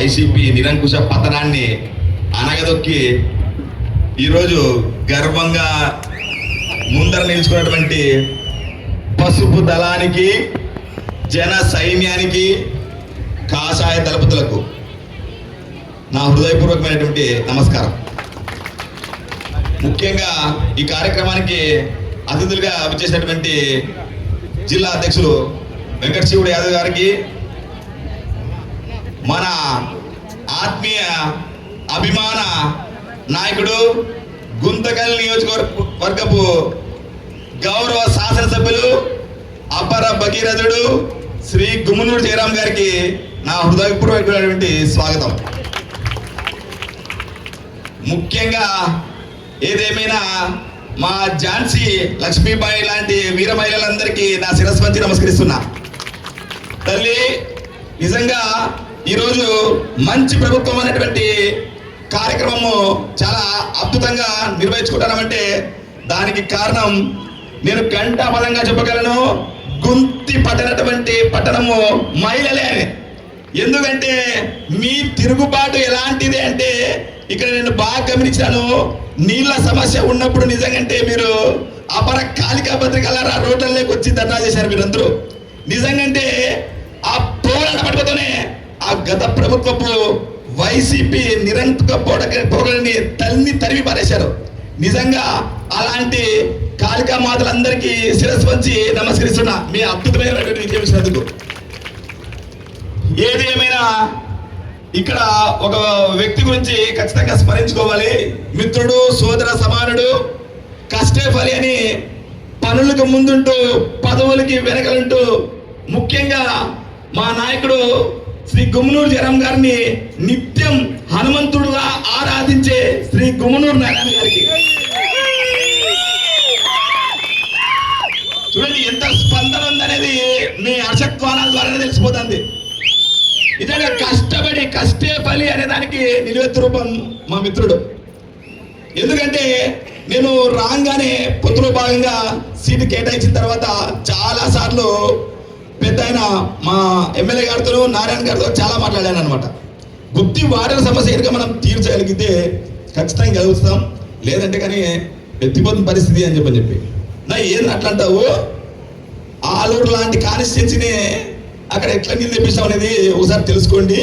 YCP నిరంకుశ పతనాన్ని అనగదొక్కి ఈరోజు గర్వంగా ముందర నిలుచుకున్నటువంటి పసుపు దళానికి, జన సైన్యానికి, కాషాయ దళపతులకు నా హృదయపూర్వకమైనటువంటి నమస్కారం. ముఖ్యంగా ఈ కార్యక్రమానికి అతిథులుగా వచ్చేసినటువంటి జిల్లా అధ్యక్షులు వెంకటశివుడు యాదవ్ గారికి, మన ఆత్మీయ అభిమాన నాయకుడు గుంతకల్ నియోజకవర్గపు గౌరవ శాసనసభ్యులు అపర భగీరథుడు శ్రీ గుమ్మనూరు జయరాం గారికి నా హృదయపూర్వకమైనటువంటి స్వాగతం. ముఖ్యంగా ఏదేమైనా మా ఝాన్సీ లక్ష్మీబాయి లాంటి వీర మహిళలందరికీ నా శిరస్సు వంచి నమస్కరిస్తున్నా. తల్లి, నిజంగా ఈరోజు మంచి ప్రభుత్వం అనేటువంటి కార్యక్రమము చాలా అద్భుతంగా నిర్వహించుకుంటామంటే దానికి కారణం నేను ఘంటాపదంగా చెప్పగలను, గుంతి పట్టనటువంటి పట్టణము మహిళలే అని. ఎందుకంటే మీ తిరుగుబాటు ఎలాంటిది అంటే ఇక్కడ నేను బాగా గమనించాను. నీళ్ళ సమస్య ఉన్నప్పుడు నిజంగా మీరు అపర కాళికా భద్రికలారా రోడ్లలోకి వచ్చి ధర్నా చేశారు మీరందరూ. నిజంగా ఆ పోరాట పట్టుకతోనే ఆ గత ప్రభుత్వపు వైసీపీ నిరంకుశ పోరాటాన్ని తరిమి పారేశారు. నిజంగా అలాంటి కాళికా మాతలందరికీ శిరస్సు వంచి నమస్కరిస్తున్నా మీ అద్భుతమైనటువంటి విజయం ఇచ్చినందుకు. ఏది ఏమైనా ఇక్కడ ఒక వ్యక్తి గురించి ఖచ్చితంగా స్మరించుకోవాలి. మిత్రుడు, సోదర సమానుడు, కష్టే ఫలి అని పనులకు ముందుంటూ పదవులకి వెనకలుంటూ ముఖ్యంగా మా నాయకుడు శ్రీ గుమ్మనూరు జయరాం గారిని నిత్యం హనుమంతుడుగా ఆరాధించే శ్రీ గుమ్మనూరు నారాయణ గారికి చూడండి ఎంత స్పందన ఉందనేది మీ హర్షత్వానాల ద్వారానే తెలిసిపోతుంది. నిజంగా కష్టపడి కష్టే ఫలి అనే దానికి నిలువెత్తు రూపం మా మిత్రుడు. ఎందుకంటే నేను రాగానే పొత్తులో భాగంగా సీటు కేటాయించిన తర్వాత చాలా సార్లు పెద్ద ఆయన మా ఎమ్మెల్యే గారితో, నారాయణ గారితో చాలా మాట్లాడాను అనమాట. గుత్తి వాటర్ సమస్య కనుక మనం తీర్చగలిగితే ఖచ్చితంగా గెలుస్తాం, లేదంటే కానీ ఎత్తిపోతున్న పరిస్థితి అని చెప్పి నా ఏంది అట్లా అంటావు, ఆలూరు లాంటి కాన్స్టిట్యున్సీని అక్కడ ఎట్లా నీళ్ళు తెప్పిస్తాం అనేది ఒకసారి తెలుసుకోండి,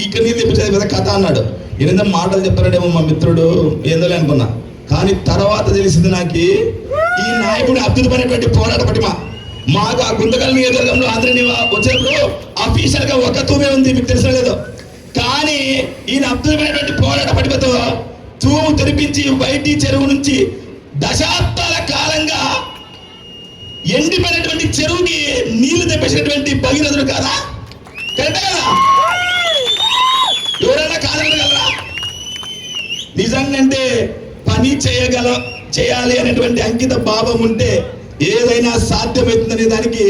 ఇక్కడ నీళ్ళు తెప్పించేది పెద్ద కథ అన్నాడు. ఏదైనా మాటలు చెప్తాడేమో మా మిత్రుడు, ఏందో అనుకున్నా. కానీ తర్వాత తెలిసింది నాకు ఈ నాయకుడి అద్భుతమైనటువంటి పోరాట పటిమ. మాకు ఆ గుంతకల్ నియోజకవర్గంలో ఆంధ్రని వచ్చినప్పుడు అఫీషియల్ గా ఒక తూమే ఉంది, మీకు తెలిసిన లేదు. కానీ ఈయన అద్భుతమైనటువంటి పోరాట పటిమతో తూము తెరిపించి బయటి చెరువు నుంచి దశాబ్దాల కాలంగా ఎండిపోయినటువంటి చెరువుకి నీళ్లు తెప్పించినటువంటి భగీరథుడు కాదా? కరెక్టే కదా? ఎవరైనా కాదనగలరా? నిజంగా పని చేయాలి అనేటువంటి అంకిత భావం ఉంటే ఏదైనా సాధ్యమవుతుందనే దానికి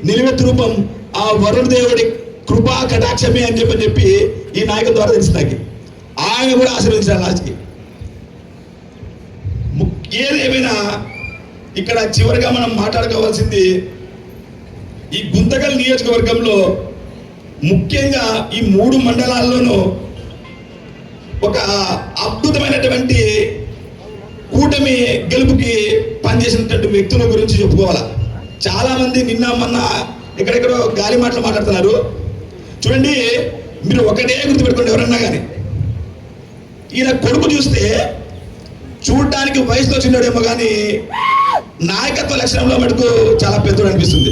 నిలువెత్తు రూపం ఆ వరుణ దేవుడి కృపా కటాక్షమే అని చెప్పి ఈ నాయకుల ద్వారా తెలిసి నాకు ఆయన కూడా ఆశీర్వదించారు లాస్ట్కి. ఏదేమైనా ఇక్కడ చివరిగా మనం మాట్లాడుకోవాల్సింది ఈ గుంతకల్ నియోజకవర్గంలో ముఖ్యంగా ఈ 3 మండలాల్లోనూ ఒక అద్భుతమైనటువంటి కూటమి గెలుపుకి పనిచేసినటువంటి వ్యక్తుల గురించి చెప్పుకోవాలా. చాలా మంది నిన్న మొన్న ఎక్కడెక్కడో గాలి మాటలు మాట్లాడుతున్నారు. చూడండి, మీరు ఒకటే గుర్తుపెట్టుకోండి, ఎవరన్నా కానీ ఈయన కొడుకు చూస్తే చూడటానికి వయసులో చిన్నడేమో కానీ నాయకత్వ లక్షణంలో మటుకు చాలా పెద్దడు అనిపిస్తుంది.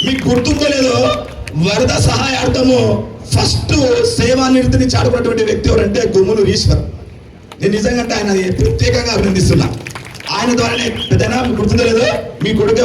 మీకు గుర్తుందో లేదో, వరద సహాయార్థము ఫస్ట్ సేవానివృత్తిని చాటుకున్నటువంటి వ్యక్తి ఎవరంటే గుమ్మనూరు ఈశ్వర్. నేను నిజంగా ఆయన ప్రత్యేకంగా అభినందిస్తున్నా. ఆయన ద్వారానే పెద్దనా, మీకు గుర్తుందో లేదో, మీ కొడుకు